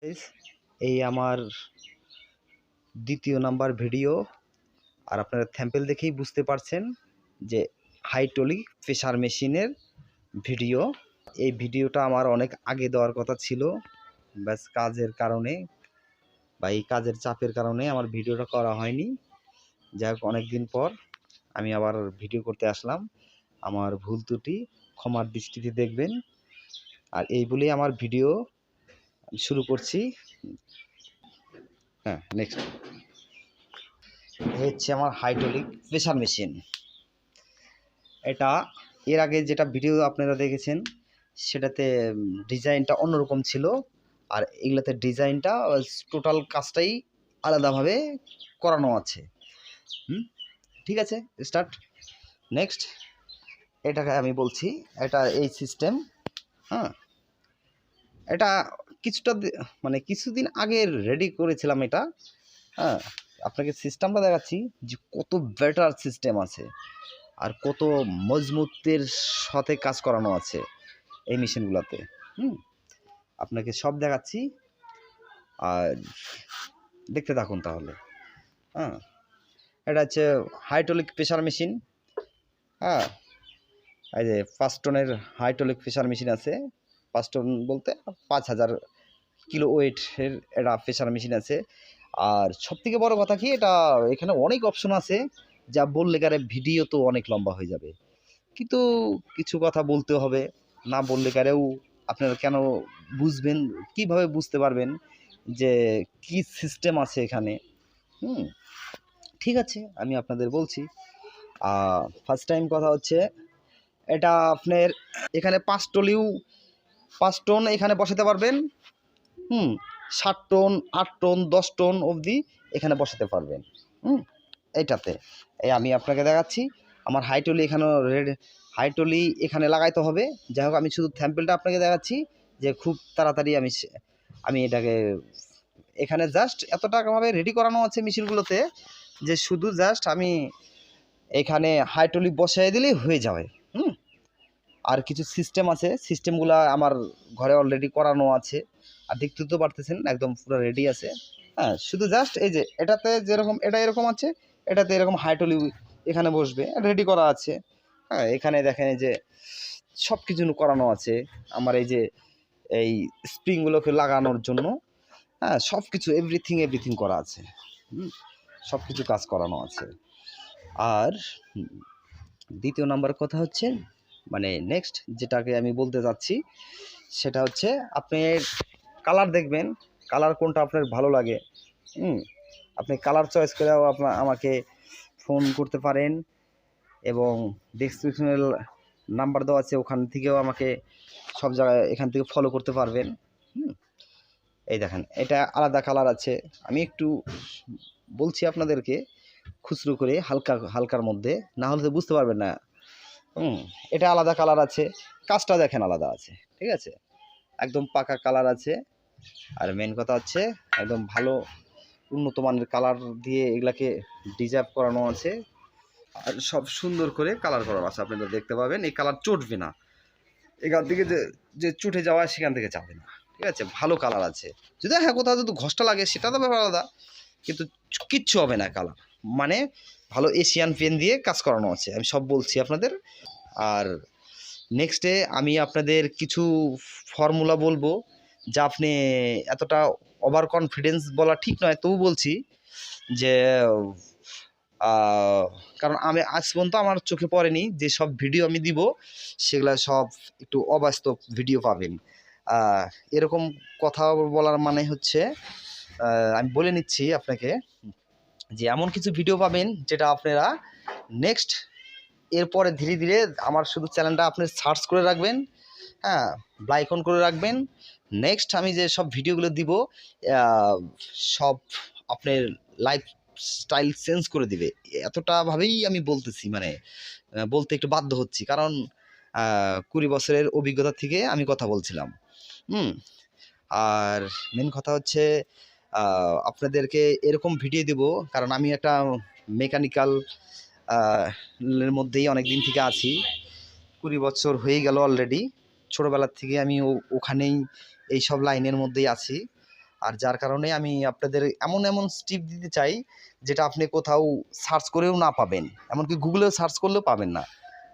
এই আমার দ্বিতীয় নাম্বার ভিডিও। আর আপনারা থ্যাম্পেল দেখেই বুঝতে পারছেন যে হাইড্রোলিক প্রেসার মেশিনের ভিডিও। এই ভিডিওটা আমার অনেক আগে দেওয়ার কথা ছিল, ব্যাস কাজের কারণে বা এই কাজের চাপের কারণে আমার ভিডিওটা করা হয়নি। যাই হোক, অনেকদিন পর আমি আবার ভিডিও করতে আসলাম। আমার ভুল ত্রুটি ক্ষমার দৃষ্টিতে দেখবেন। আর এই বলেই আমার ভিডিও শুরু করছি। নেক্সট হচ্ছে আমার হাইড্রোলিক প্রেসার মেশিন। এটা এর আগে যেটা ভিডিও আপনারা দেখেছেন সেটাতে ডিজাইনটা অন্যরকম ছিল, আর এগুলোতে ডিজাইনটা টোটাল কাজটাই আলাদাভাবে করানো আছে। ঠিক আছে, স্টার্ট। নেক্সট এটাকে আমি বলছি, এটা এই সিস্টেম। এটা কিছুদিন আগে রেডি করেছিলাম এটা। আপনাকে সিস্টেমটা দেখাচ্ছি যে কত বেটার সিস্টেম আছে আর কত মজবুতের সাথে কাজ করানো আছে এই মেশিনগুলোতে। আপনাকে সব দেখাচ্ছি আর দেখতে থাকুন তাহলে। এটা হচ্ছে হাইড্রোলিক প্রেসার মেশিন। এই যে 5 টনের হাইড্রোলিক প্রেসার মেশিন আছে। 5 টন বলতে 5000 কিলো ওয়েটের এটা প্রেসার মেশিন আছে। আর সবথেকে বড় কথা কি, এটা এখানে অনেক অপশন আছে, যা বললে কারে ভিডিও তো অনেক লম্বা হয়ে যাবে। কিন্তু কিছু কথা বলতে হবে, না বললে কারেও আপনারা কেন বুঝবেন, কিভাবে বুঝতে পারবেন যে কি সিস্টেম আছে এখানে। ঠিক আছে, আমি আপনাদের বলছি। ফার্স্ট টাইম কথা হচ্ছে, এটা আপনার এখানে 5 টন এখানে বসাতে পারবেন। 7 টন 8 টন 10 টন অবধি এখানে বসাতে পারবেন। এইটাতে আমি আপনাকে দেখাচ্ছি। আমার হাইড্রোলি হাইড্রোলি এখানে লাগাইতে হবে। যাই হোক, আমি শুধু স্যাম্পলটা আপনাকে দেখাচ্ছি যে খুব তাড়াতাড়ি আমি এটাকে এখানে জাস্ট এত টাকাভাবে রেডি করানো আছে মেশিনগুলোতে যে শুধু জাস্ট আমি এখানে হাইড্রোলিক বসাই দিলেই হয়ে যাবে। আর কিছু সিস্টেম আছে, সিস্টেমগুলো আমার ঘরে অলরেডি করানো আছে, আর দেখতে তো পারতেছেন একদম পুরো রেডি আছে। শুধু জাস্ট এই যে এটাতে যেরকম এটা এরকম আছে, এটাতে এরকম হাইড্রোলিক এখানে বসবে, রেডি করা আছে। এখানে দেখেন যে সব কিছু করানো আছে আমার, এই যে এই স্প্রিংগুলোকে লাগানোর জন্য সব কিছু এভরিথিং করা আছে। সব কিছু কাজ করানো আছে। আর দ্বিতীয় নাম্বার কথা হচ্ছে, নেক্সট যেটাকে আমি বলতে যাচ্ছি সেটা হচ্ছে, আপনি কালার দেখবেন, কালার কোনটা আপনার ভালো লাগে। আপনি কালার চয়েস করেও আমাকে ফোন করতে পারেন, এবং ডেসক্রিপশনে নাম্বার দেওয়া আছে, ওখান থেকেও আমাকে সব জায়গায় এখান থেকে ফলো করতে পারবেন। এই দেখেন, এটা আলাদা কালার আছে। আমি একটু বলছি আপনাদেরকে খুচরো করে, হালকার মধ্যে, না হলে তো বুঝতে পারবেন না। এটা আলাদা কালার আছে, কাজটা দেখেন আলাদা আছে। ঠিক আছে, একদম পাকা কালার আছে। আর মেন কথা হচ্ছে, একদম ভালো উন্নত মানের কালার দিয়ে এগুলাকে ডিজাইন করানো আছে, আর সব সুন্দর করে কালার করানো আছে। আপনারা দেখতে পাবেন এই কালার চটবে না, এখান থেকে যে চুটে যাওয়া সেখান থেকে যাবে না। ঠিক আছে, ভালো কালার আছে। যদি কোথাও যদি ঘষটা লাগে সেটা তো ব্যাপার আলাদা, কিন্তু কিচ্ছু হবে না কালার। ভালো এশিয়ান পেন দিয়ে কাজ করানো আছে, আমি সব বলছি আপনাদের। আর নেক্সটে আমি আপনাদের কিছু ফর্মুলা বলবো, যা আপনি এতটা ওভার কনফিডেন্স বলা ঠিক নয়, তবু বলছি যে কারণ আমি আজ পর্যন্ত আমার চোখে পড়েনি যে সব ভিডিও আমি দিব সেগুলা সব একটু অবাস্তব ভিডিও পাবেন। এরকম কথা বলার হচ্ছে, আমি বলে নিচ্ছি আপনাকে যে এমন কিছু ভিডিও পাবেন যেটা আপনারা নেক্সট এরপরে ধীরে ধীরে আমার শুধু চ্যানেলটা আপনি সার্চ করে রাখবেন, লাইক অন করে রাখবেন। নেক্সট আমি যে সব ভিডিওগুলো দিব সব আপনার লাইফ স্টাইল চেঞ্জ করে দিবে, এতটাভাবেই আমি বলতেছি। বলতে একটু বাধ্য হচ্ছি, কারণ 20 বছরের অভিজ্ঞতা থেকে আমি কথা বলছিলাম। আর মেন কথা হচ্ছে, আপনাদেরকে এরকম ভিডিও দেব, কারণ আমি একটা মেকানিক্যাল এর মধ্যেই অনেক দিন থেকে আছি। 20 বছর হয়ে গেল অলরেডি। ছোটোবেলার থেকে আমি ওখানেই এই সব লাইনের মধ্যেই আছি। আর যার কারণে আমি আপনাদের এমন এমন টিপ দিতে চাই যেটা আপনি কোথাও সার্চ করেও না পাবেন, এমনকি গুগলেও সার্চ করলেও পাবেন না।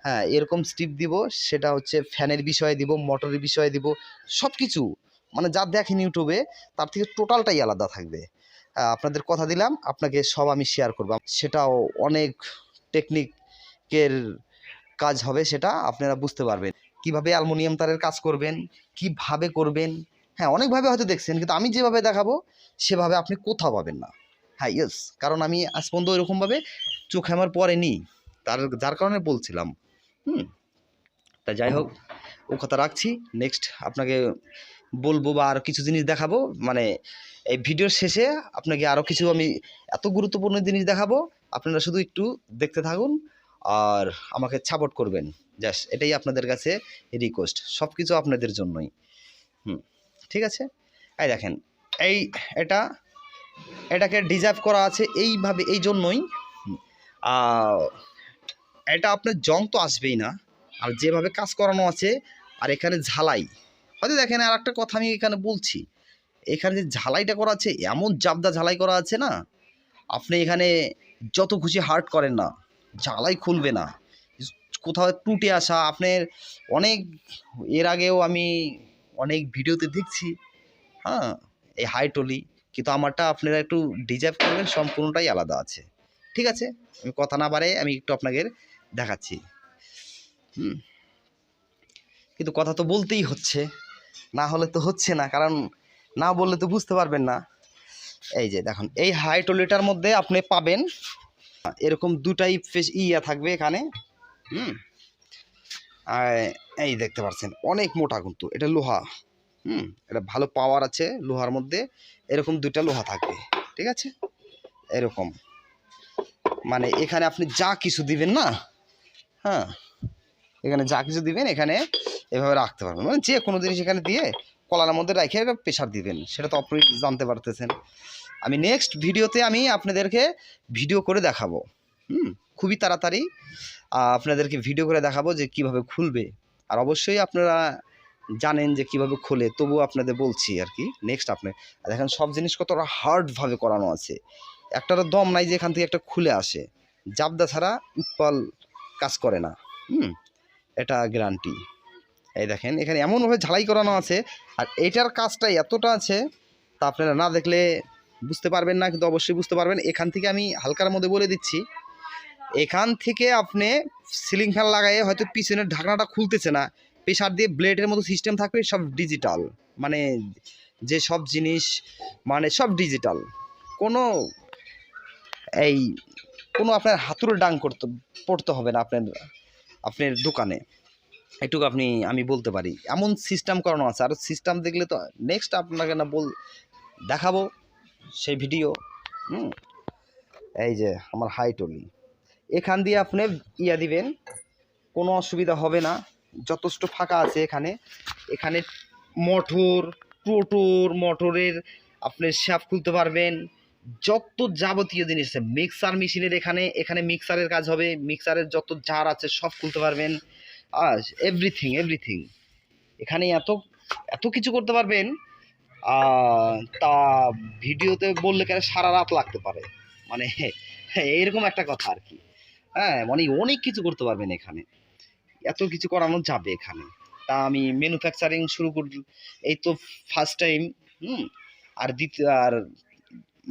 হ্যাঁ, এরকম টিপ দিব, সেটা হচ্ছে ফ্যানের বিষয়ে দিব, মোটরের বিষয়ে দিব, সব কিছু মানে যা দেখেন ইউটিউবে তার থেকে টোটালটাই আলাদা থাকবে। আপনাদের কথা দিলাম, আপনাকে সব আমি শেয়ার করব, সেটাও অনেক টেকনিকের কাজ হবে, সেটা আপনারা বুঝতে পারবেন কিভাবে অ্যালুমিনিয়াম তারের কাজ করবেন, কিভাবে করবেন। হ্যাঁ, অনেকভাবে হয়তো দেখছেন, কিন্তু আমি যেভাবে দেখাবো সেভাবে আপনি কোথাও পাবেন না। হ্যাঁ ইয়েস, কারণ আমি আজ পর্যন্ত ওইরকমভাবে চোখে আমার পড়েনি, যার কারণে বলছিলাম। তা যাই হোক, ও কথা রাখছি, নেক্সট আপনাকে বলবো বা আরও কিছু জিনিস দেখাবো, মানে এই ভিডিওর শেষে আপনাকে আরও কিছু আমি এত গুরুত্বপূর্ণ জিনিস দেখাবো, আপনারা শুধু একটু দেখতে থাকুন আর আমাকে সাপোর্ট করবেন, জাস্ট এটাই আপনাদের কাছে রিকোয়েস্ট, সব কিছু আপনাদের জন্যই। ঠিক আছে। এই দেখেন, এই এটাকে ডিজাইভ করা আছে এইভাবে, এই জন্যই এটা আপনার জং তো আসবেই না, আর যেভাবে কাজ করানো আছে, আর এখানে ঝালাই হয়তো দেখেন, আর একটা কথা আমি এখানে বলছি, এখানে যে ঝালাইটা করা আছে এমন জাবদা ঝালাই করা আছে না, আপনি এখানে যত খুশি হার্ট করেন না, ঝালাই খুলবে না। কোথাও টুটে আসা আপনার অনেক, এর আগেও আমি অনেক ভিডিওতে দেখছি, হ্যাঁ, এই হাইটলি, কিন্তু আমারটা আপনারা একটু ডিজাইভ করবেন, সম্পূর্ণটাই আলাদা আছে। ঠিক আছে, আমি কথা না বাড়াই আমি একটু আপনাদের দেখাচ্ছি। কিন্তু কথা তো বলতেই হচ্ছে, না হলে তো হচ্ছে না, কারণ না বললে তো বুঝতে পারবেন না। এই যে দেখুন, এই হাইটলিটার মধ্যে আপনি পাবেন এরকম দুটাই ইয়া থাকবে এখানে। আর এই দেখতে পাচ্ছেন অনেক মোটা, কিন্তু এটা লোহা। এটা ভালো পাওয়ার আছে লোহার মধ্যে, এরকম দুইটা লোহা থাকবে। ঠিক আছে, এরকম মানে এখানে আপনি যা কিছু দিবেন না, হ্যাঁ, এখানে যা কিছু দিবেন এখানে এভাবে রাখতে পারবেন, মানে যে কোনো জিনিস এখানে দিয়ে কলার মধ্যে রেখে প্রেশার দিবেন, সেটা তো আপনি জানতে পারতেছেন। আমি নেক্সট ভিডিওতে আমি আপনাদেরকে ভিডিও করে দেখাবো, খুবই তাড়াতাড়ি আপনাদেরকে ভিডিও করে দেখাবো যে কিভাবে খুলবে। আর অবশ্যই আপনারা জানেন যে কিভাবে খোলে, তবুও আপনাদের বলছি আর কি। নেক্সট আপনি দেখেন সব জিনিস কতটা হার্ডভাবে করানো আছে, একটারও দম নাই যে এখান থেকে একটা খুলে আসে, জাবদা ছাড়া উৎপাল কাজ করে না, এটা গ্যারান্টি। এই দেখেন এখানে এমনভাবে ঝালাই করানো আছে, আর এটার কাজটা এতটা আছে তা আপনারা না দেখলে বুঝতে পারবেন না, কিন্তু অবশ্যই বুঝতে পারবেন। এখান থেকে আমি হালকার মধ্যে বলে দিচ্ছি, এখান থেকে আপনি সিলিং ফ্যান লাগাইয়ে হয়তো পিছনের ঢাকনাটা খুলতেছে না, প্রেশার দিয়ে ব্লেডের মতো সিস্টেম থাকবে, সব ডিজিটাল, মানে যে সব জিনিস মানে সব ডিজিটাল, কোনো এই কোনো আপনার হাতুড়ে ডাং পড়তে হবে না আপনার দোকানে, এটুকু আমি বলতে পারি, এমন সিস্টেম করানো আছে। আর সিস্টেম দেখলে তো নেক্সট আপনাকে না দেখাবো সেই ভিডিও। এই যে আমার হাইটলি, এখান দিয়ে আপনি ইয়া দিবেন, কোনো অসুবিধা হবে না, যথেষ্ট ফাঁকা আছে এখানে। এখানে মোটরের আপনি শ্যাফট খুলতে পারবেন, যত যাবতীয় জিনিস আছে, মিক্সার মেশিনের এখানে মিক্সারের কাজ হবে, মিক্সারের যত জার আছে সব খুলতে পারবেন, আর এভরিথিং এখানে এত কিছু করতে পারবেন, তা ভিডিওতে বললে কেন সারা রাত লাগতে পারে, মানে এরকম একটা কথা আর কি। হ্যাঁ, মানে অনেক কিছু করতে পারবেন এখানে, এত কিছু করানো যাবে এখানে। তা আমি ম্যানুফ্যাকচারিং শুরু করি এই তো ফার্স্ট টাইম। আর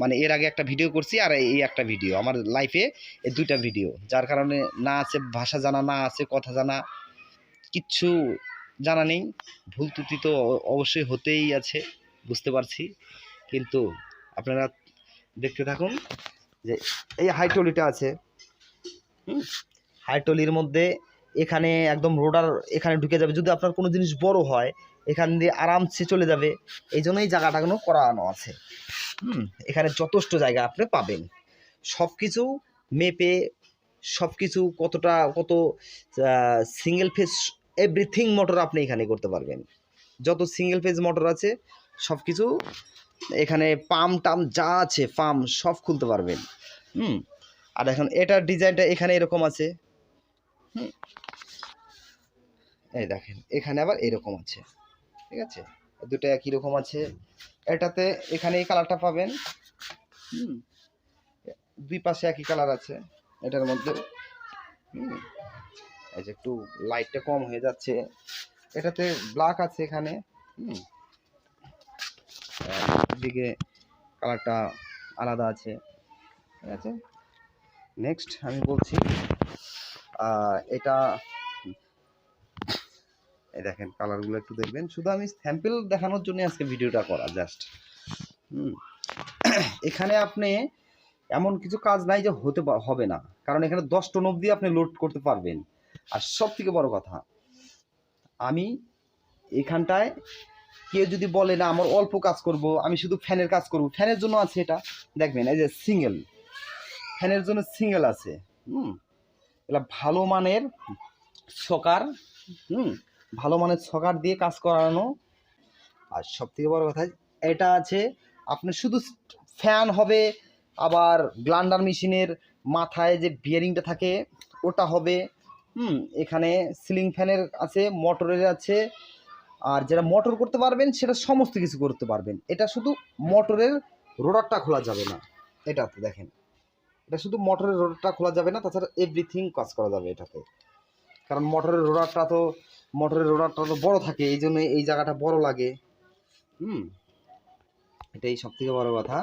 মানে এর আগে একটা ভিডিও করছি, আর এই একটা ভিডিও আমার লাইফে, এই দুইটা ভিডিও, যার কারণে না আছে ভাষা জানা, না আছে কথা জানা, কিচ্ছু জানা নেই, ভুল ত্রুটি তো অবশ্যই হতেই আছে, বুঝতে পারছি। কিন্তু আপনারা দেখতে থাকুন যে এই হাইটলিটা আছে, হাইটলির মধ্যে এখানে একদম রোডার এখানে ঢুকে যাবে, যদি আপনার কোনো জিনিস বড় হয় এখান দিয়ে আরামসে চলে যাবে, এই জন্যই জায়গাটাগুলো করানো আছে। এখানে যথেষ্ট জায়গা আপনি পাবেন, সব কিছু মেপে, সব কিছু কত সিঙ্গেল ফেজ এভরিথিং মোটর আপনি এখানে করতে পারবেন, যত সিঙ্গেল ফেজ মোটর আছে সব কিছু এখানে, পাম্প টাম যা আছে পাম্প সব খুলতে পারবেন। আর এখন এটার ডিজাইনটা এখানে এরকম আছে, এই দেখেন এখানে আবার এরকম আছে, ঠিক আছে। দুটো একই রকম আছে। এটাতে এখানে এই কালারটা পাবেন, দুই পাশে একই কালার আছে এটার মধ্যে। এই যে একটু লাইটটা কম হয়ে যাচ্ছে, এটাতে ব্ল্যাক আছে এখানে, দিকে কালারটা আলাদা আছে, ঠিক আছে। নেক্সট আমি বলছি এটা, এই দেখেন কালারগুলো একটু দেখবেন, শুধু আমি স্যাম্পল দেখানোর জন্য আজকে ভিডিওটা করা জাস্ট। এখানে আপনি এমন কিছু কাজ নাই যে হবে না, কারণ এখানে 10 টন অবধি আপনি লোড করতে পারবেন। আর সব থেকে বড় কথা, আমি এখানটায় কেউ যদি বলে না আমার অল্প কাজ করব, আমি শুধু ফ্যানের কাজ করব, ফ্যানের জন্য আছে এটা দেখবেন, এই যে সিঙ্গেল ফ্যানের জন্য সিঙ্গেল আছে। এটা ভালো মানের সকার, ভালো মানের সকার দিয়ে কাজ করানো। আর সব থেকে বড় কথা এটা আছে, আপনি শুধু ফ্যান হবে, আবার গ্লান্ডার মেশিনের মাথায় যে বিয়ারিংটা থাকে ওটা হবে। এখানে সিলিং ফ্যানের আছে, মোটরের আছে, আর যেটা মোটর করতে পারবেন সেটা সমস্ত কিছু করতে পারবেন। এটা শুধু মোটরের রোটারটা খোলা যাবে না, এটাতে দেখেন, এটা শুধু মোটরের রোটারটা খোলা যাবে না, তাছাড়া এভরিথিং কাজ করা যাবে এটাতে। কারণ মোটরের রোটারটা তো বড় থাকে, এই জন্য এই জায়গাটা বড় লাগে। এটাই সব থেকে বড় কথা।